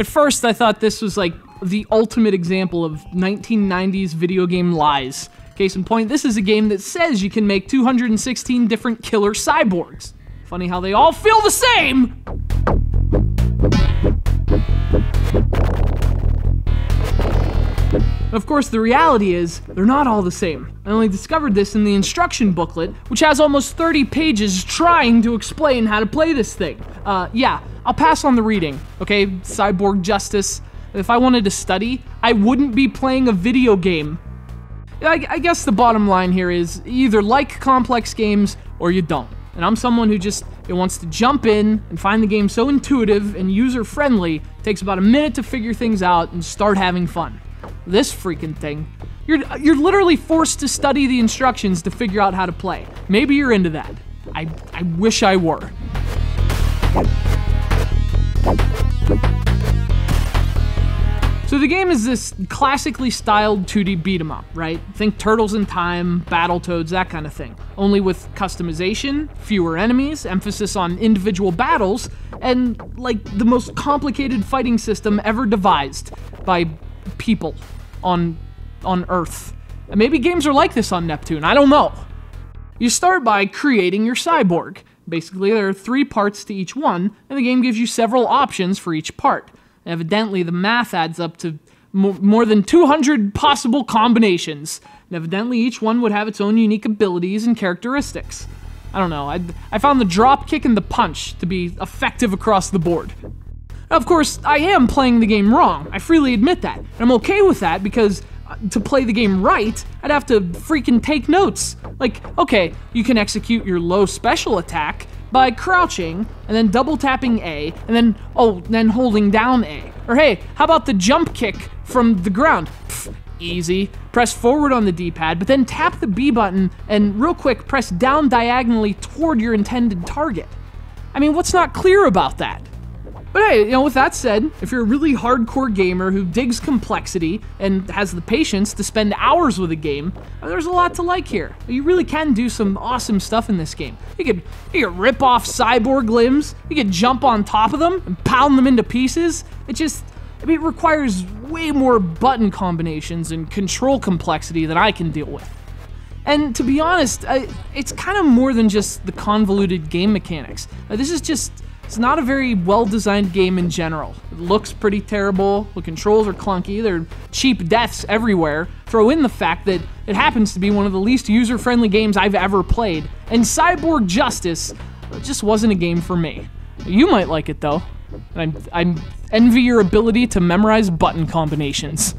At first, I thought this was like the ultimate example of 1990s video game lies. Case in point, this is a game that says you can make 216 different killer cyborgs. Funny how they all feel the same! Of course, the reality is, they're not all the same. I only discovered this in the instruction booklet, which has almost 30 pages trying to explain how to play this thing. Yeah, I'll pass on the reading, okay? Cyborg Justice. If I wanted to study, I wouldn't be playing a video game. I guess the bottom line here is, you either like complex games, or you don't. And I'm someone who just wants to jump in and find the game so intuitive and user-friendly, it takes about a minute to figure things out and start having fun. This freaking thing, you're literally forced to study the instructions to figure out how to play. Maybe you're into that. I wish I were. So the game is this classically styled 2D beat 'em up, right? Think Turtles in Time, Battletoads, that kind of thing. Only with customization, fewer enemies, emphasis on individual battles, and like the most complicated fighting system ever devised by people on Earth. And maybe games are like this on Neptune, I don't know. You start by creating your cyborg. Basically, there are 3 parts to each one, and the game gives you several options for each part. Evidently, the math adds up to more than 200 possible combinations. And evidently, each one would have its own unique abilities and characteristics. I don't know, I found the drop kick and the punch to be effective across the board. Of course, I am playing the game wrong. I freely admit that. And I'm okay with that because to play the game right, I'd have to freaking take notes. Like, okay, you can execute your low special attack by crouching and then double tapping A and then holding down A. Or hey, how about the jump kick from the ground? Pfft, easy. Press forward on the D-pad, but then tap the B button and real quick press down diagonally toward your intended target. I mean, what's not clear about that? But hey, with that said, if you're a really hardcore gamer who digs complexity and has the patience to spend hours with a game, there's a lot to like here. You really can do some awesome stuff in this game. You could rip off cyborg limbs, you could jump on top of them and pound them into pieces. It requires way more button combinations and control complexity than I can deal with. And to be honest, it's kind of more than just the convoluted game mechanics. It's not a very well-designed game in general. It looks pretty terrible, the controls are clunky, there are cheap deaths everywhere. Throw in the fact that it happens to be one of the least user-friendly games I've ever played, and Cyborg Justice just wasn't a game for me. You might like it though, and I envy your ability to memorize button combinations.